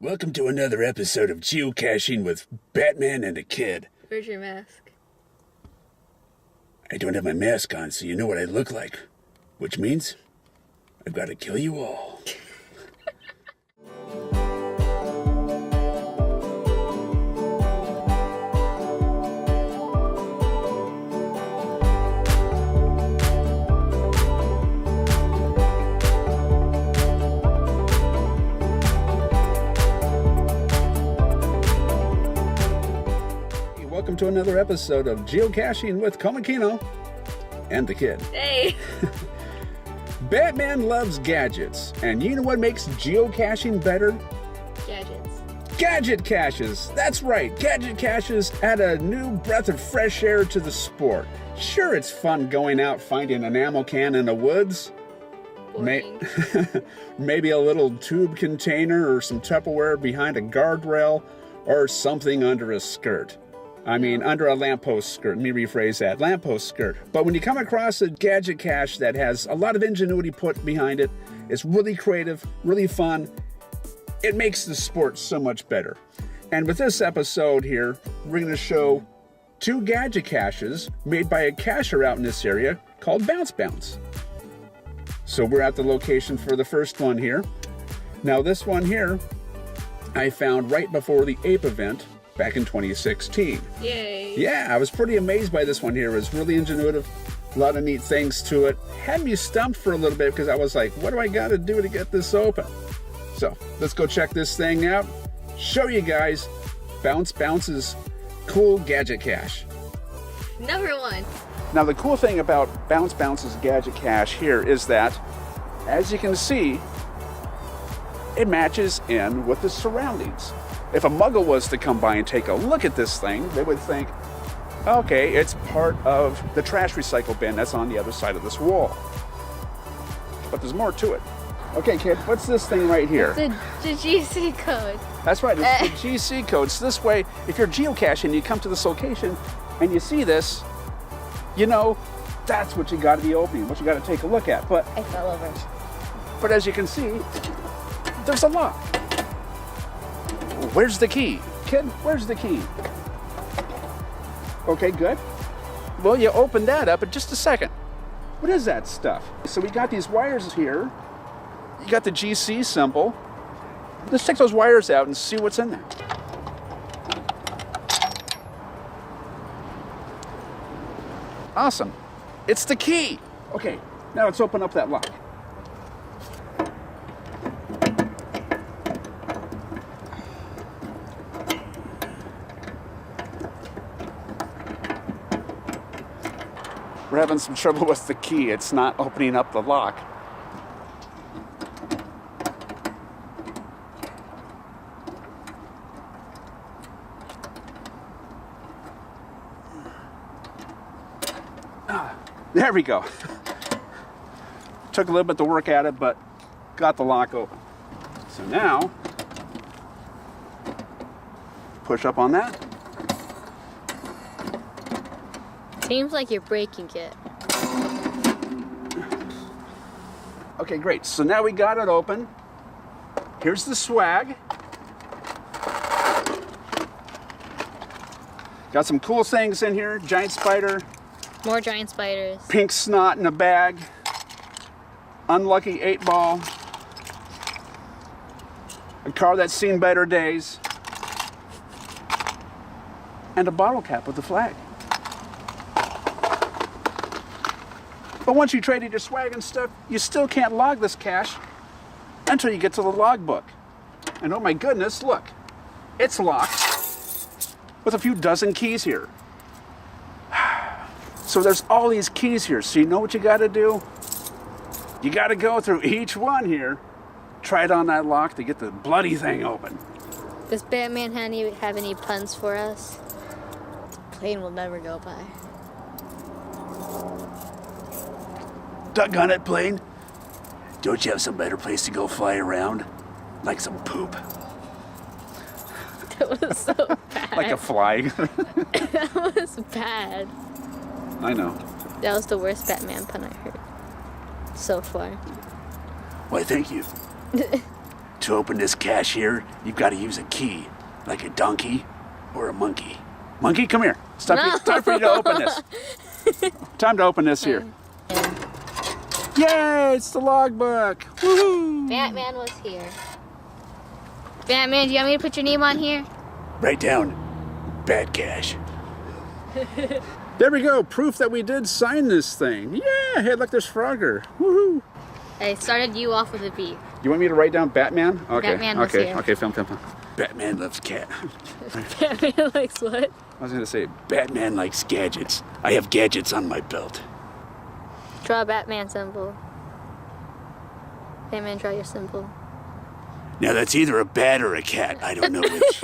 Welcome to another episode of Geocaching with Batman and a Kid. Where's your mask? I don't have my mask on, so you know what I look like. Which means I've got to kill you all. Welcome to another episode of Geocaching with Komikino and the Kid. Hey! Batman loves gadgets, and you know what makes geocaching better? Gadgets. Gadget Caches! That's right, Gadget Caches add a new breath of fresh air to the sport. Sure, it's fun going out finding an ammo can in the woods. Maybe a little tube container or some Tupperware behind a guardrail or something under a skirt. I mean, under a lamppost skirt. Let me rephrase that. Lamppost skirt. But when you come across a Gadget Cache that has a lot of ingenuity put behind it, it's really creative, really fun, it makes the sport so much better. And with this episode here, we're going to show two Gadget Caches made by a cacher out in this area called Bounce Bounce. So we're at the location for the first one here. Now this one here, I found right before the Ape event back in 2016. Yay! Yeah, I was pretty amazed by this one here. It was really ingenuitive, a lot of neat things to it. Had me stumped for a little bit because I was like, what do I got to do to get this open? So let's go check this thing out, show you guys Bounce Bounce's cool Gadget Cache. Number one. Now the cool thing about Bounce Bounce's Gadget Cache here is that, as you can see, it matches in with the surroundings. If a muggle was to come by and take a look at this thing, they would think, okay, it's part of the trash recycle bin that's on the other side of this wall. But there's more to it. Okay, kid, what's this thing right here? It's the GC code. That's right, it's the GC code. So this way, if you're geocaching, you come to this location and you see this, you know, that's what you got to be opening, what you got to take a look at. But I fell over. But as you can see, there's a lock. Where's the key? Kid, where's the key? Okay, good. Well, you open that up in just a second. What is that stuff? So we got these wires here. You got the GC symbol. Let's take those wires out and see what's in there. Awesome. It's the key. Okay, now let's open up that lock. We're having some trouble with the key. It's not opening up the lock. There we go. Took a little bit to work at it, but got the lock open. So now, push up on that. Seems like you're breaking it. Okay, great. So now we got it open. Here's the swag. Got some cool things in here. Giant spider. More giant spiders. Pink snot in a bag. Unlucky 8-ball. A car that's seen better days. And a bottle cap with the flag. But once you traded your swag and stuff, you still can't log this cache until you get to the logbook. And oh my goodness, look, it's locked with a few dozen keys here. So there's all these keys here. So you know what you got to do? You got to go through each one here, try it on that lock to get the bloody thing open. Does Batman have any puns for us? The plane will never go by. Doggone it, plane. Don't you have some better place to go fly around? Like some poop. That was so bad. Like a fly. That was bad. I know. That was the worst Batman pun I heard so far. Why, thank you. To open this cache here, you've got to use a key, like a donkey or a monkey. Monkey, come here. It's time for you to open this. Time to open this here. Yay, it's the logbook. Woohoo! Batman was here. Batman, do you want me to put your name on here? Write down, Bad Cache. There we go, proof that we did sign this thing. Yeah, hey, look, there's Frogger. Woohoo! I started you off with a B. You want me to write down Batman? Okay, Batman was okay, here. okay, film. Batman loves cat. Batman likes what? I was gonna say, Batman likes gadgets. I have gadgets on my belt. Draw a Batman symbol. Batman, draw your symbol. Now that's either a bat or a cat. I don't know which.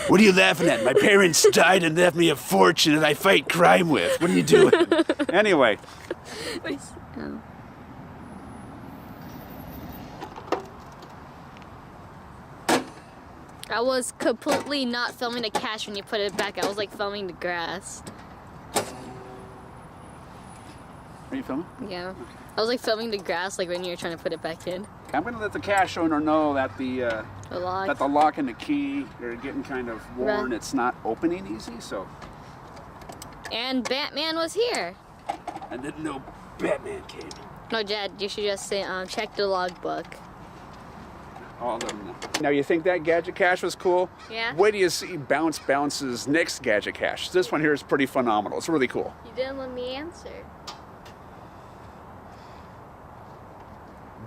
What are you laughing at? My parents died and left me a fortune that I fight crime with. What are you doing? Anyway. Oh. I was completely not filming the cache when you put it back. I was like filming the grass. Are you filming? Yeah. I was like filming the grass like when you were trying to put it back in. I'm going to let the cache owner know that The lock. that the lock and the key are getting kind of worn. Right. It's not opening easy, so. And Batman was here. I didn't know Batman came. No, Dad, you should just say, check the logbook. Oh, I'll let him know. Now, you think that Gadget Cache was cool? Yeah. Wait till you see Bounce's next Gadget Cache. This one here is pretty phenomenal. It's really cool. You didn't let me answer.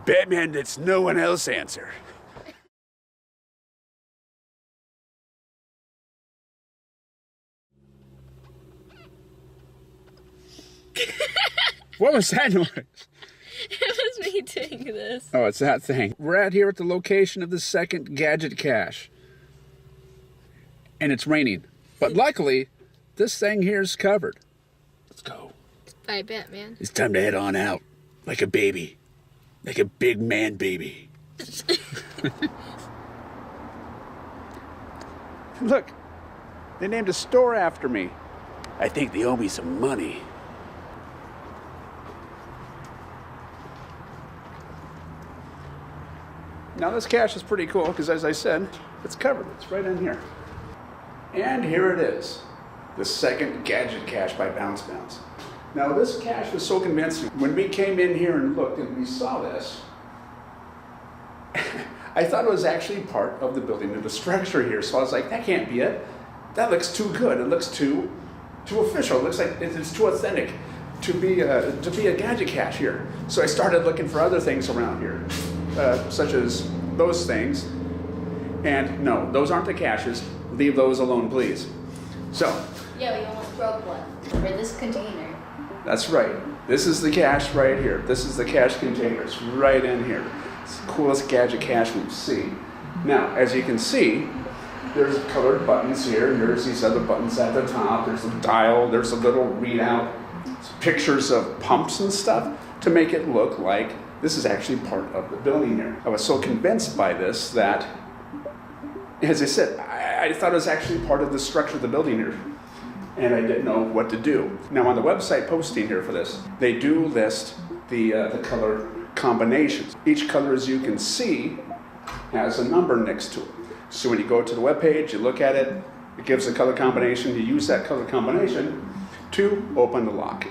Batman lets no one else answer. What was that noise? It was me doing this. Oh, it's that thing. We're out here at the location of the second Gadget Cache. And it's raining. But luckily, this thing here is covered. Let's go. Bye, Batman. It's time to head on out. Like a baby. Like a big man baby. Look, they named a store after me. I think they owe me some money. Now this cache is pretty cool because, as I said, it's covered. It's right in here. And here it is. The second Gadget Cache by Bounce. Now this cache was so convincing. When we came in here and looked and we saw this, I thought it was actually part of the building of the structure here. So I was like, that can't be it. That looks too good. It looks too official. It looks like it's too authentic to be a Gadget Cache here. So I started looking for other things around here, such as those things. And no, those aren't the caches. Leave those alone, please. So. Yeah, we almost broke one. For this container. That's right. This is the cache right here. This is the cache container. It's right in here. It's the coolest Gadget Cache we've seen. Now, as you can see, there's colored buttons here, and there's these other buttons at the top. There's a dial, there's a little readout, pictures of pumps and stuff to make it look like this is actually part of the building here. I was so convinced by this that, as I said, I thought it was actually part of the structure of the building here. And I didn't know what to do. Now on the website posting here for this, they do list the color combinations. Each color, as you can see, has a number next to it. So when you go to the webpage, you look at it, it gives a color combination, you use that color combination to open the lock.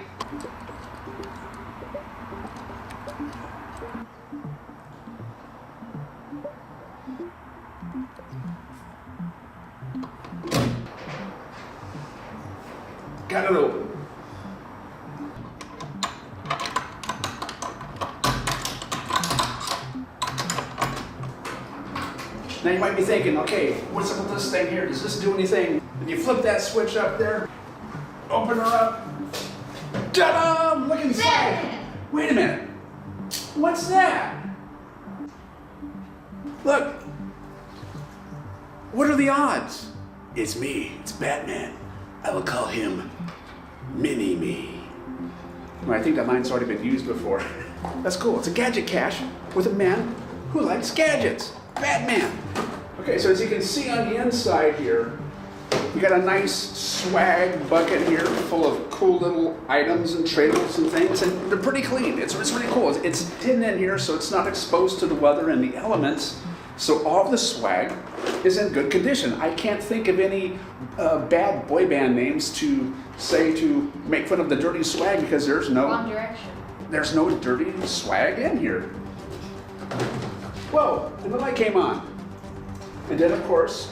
Got it open. Now you might be thinking, okay, what's up with this thing here? Does this do anything? And you flip that switch up there, open her up, ta-da! Look inside. Wait a minute. What's that? Look. What are the odds? It's me. It's Batman. I will call him Mini-Me. Well, I think that line's already been used before. That's cool. It's a Gadget Cache with a man who likes gadgets. Batman. Okay, so as you can see on the inside here, We got a nice swag bucket here full of cool little items and tradables and things, and they're pretty clean. It's really cool. It's hidden in here so it's not exposed to the weather and the elements. So all of the swag is in good condition. I can't think of any bad boy band names to say to make fun of the dirty swag because there's no Wrong direction. There's no dirty swag in here. Whoa, and the light came on. And then of course,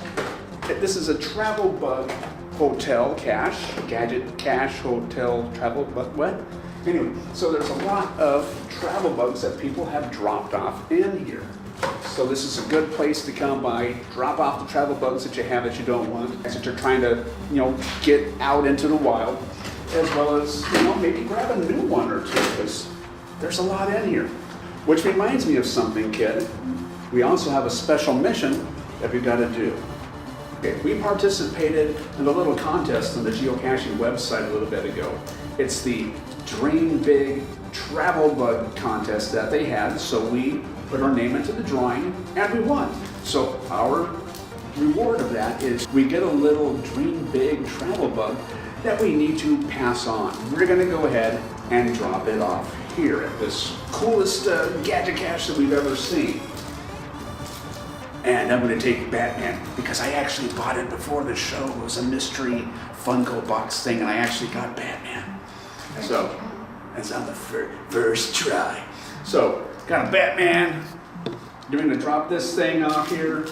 this is a travel bug hotel cache, Gadget Cache hotel travel bug, what? Anyway, so there's a lot of travel bugs that people have dropped off in here. So this is a good place to come by, drop off the travel bugs that you have that you don't want, that you're trying to, get out into the wild, as well as, maybe grab a new one or two, because there's a lot in here. Which reminds me of something, kid. We also have a special mission that we've got to do. Okay, we participated in a little contest on the Geocaching website a little bit ago. It's the Dream Big Travel Bug contest that they had, so we put our name into the drawing and we won. So our reward of that is we get a little Dream Big Travel Bug that we need to pass on. We're gonna go ahead and drop it off here at this coolest Gadget Cache that we've ever seen. And I'm going to take Batman because I actually bought it before the show. It was a mystery Funko box thing, and I actually got Batman. So that's on the first try. So got a Batman. We're going to drop this thing off here.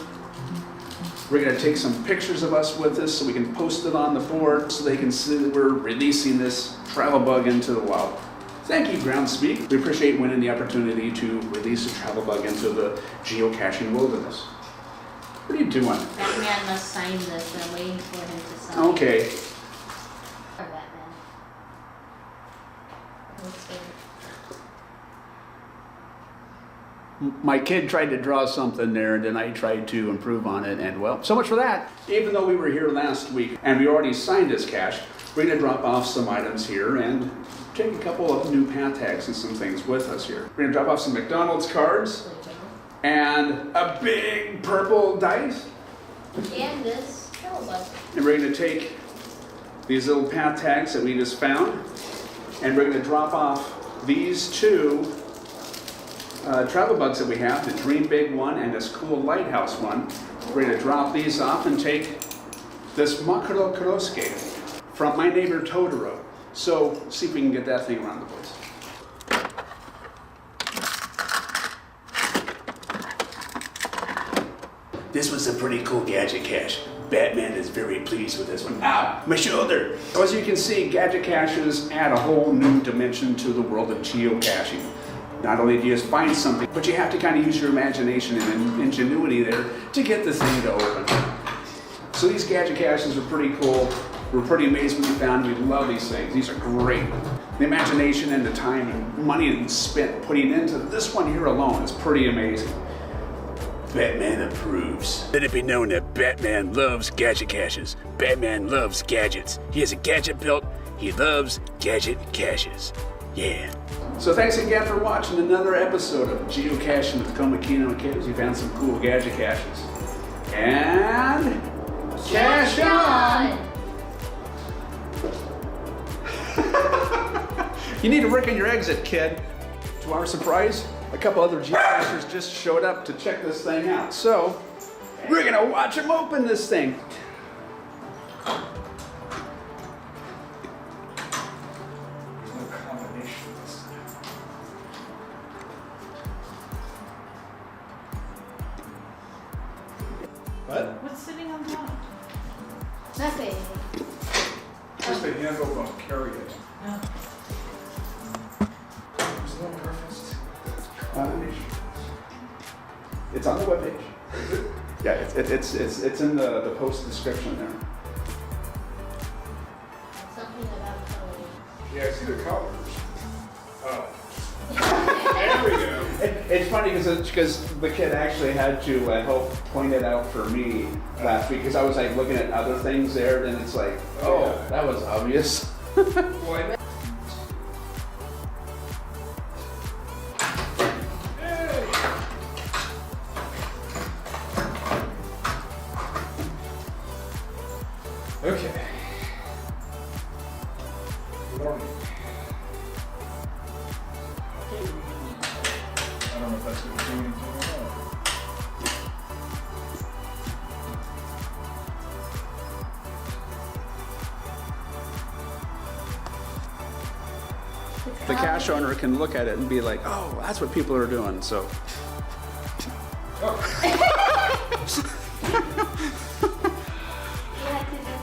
We're going to take some pictures of us with this so we can post it on the board so they can see that we're releasing this travel bug into the wild. Thank you, Groundspeak. We appreciate winning the opportunity to release a travel bug into the geocaching wilderness. What are you doing? Batman must sign this. I'm waiting for him to sign. Okay. Or Batman. Let's see. My kid tried to draw something there, and then I tried to improve on it, and well, so much for that. Even though we were here last week and we already signed this cache, we're going to drop off some items here and take a couple of new path tags and some things with us here. We're going to drop off some McDonald's cards and a big purple dice. And this travel bug. And we're going to take these little path tags that we just found, and we're going to drop off these two travel bugs that we have, the Dream Big one and this cool lighthouse one. We're going to drop these off and take this Makuro Kurosuke from My Neighbor Totoro. So see if we can get that thing around the place. This was a pretty cool Gadget Cache. Batman is very pleased with this one. Ow, my shoulder! So as you can see, Gadget Caches add a whole new dimension to the world of geocaching. Not only do you just find something, but you have to kind of use your imagination and ingenuity there to get the thing to open. So these Gadget Caches are pretty cool. We're pretty amazed what we found. We love these things. These are great. The imagination and the time and money spent putting into this one here alone is pretty amazing. Batman approves. Let it be known that Batman loves Gadget Caches. Batman loves gadgets. He has a gadget built. He loves Gadget Caches. Yeah. So thanks again for watching another episode of Geocaching with Komikino and Kids. We found some cool Gadget Caches. And cash on! You need to work on your exit, kid. To our surprise, a couple other geocachers just showed up to check this thing out. So, we're gonna watch them open this thing. What? What's sitting on top? Nothing. Just a handle, don't carry it. No. There's no preference. It's on the webpage. Yeah, it's in the post description there. Something about coloring. Yeah, I see the colors. Oh. There we go. It's funny because the kid actually had to help point it out for me last week because I was like looking at other things there, and it's like, oh, yeah. That was obvious. Boy. warm. I don't know if that's going to do anything or not. The cache owner can look at it and be like, oh, that's what people are doing, so.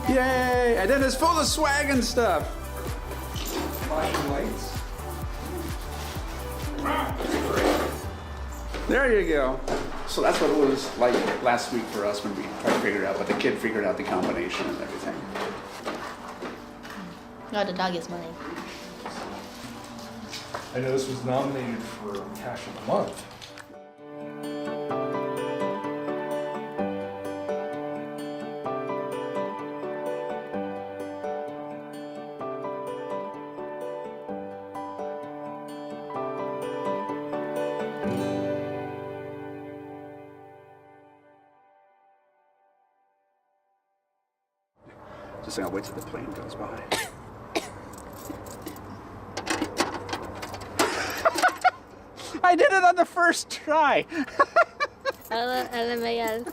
Yay! And then it's full of swag and stuff. Flashing lights. There you go. So that's what it was like last week for us when we tried to figure it out, but the kid figured out the combination and everything. No, the dog is mine. I know this was nominated for Cache of the Month. Just gonna wait till the plane goes by. I did it on the first try. Alam mo yan.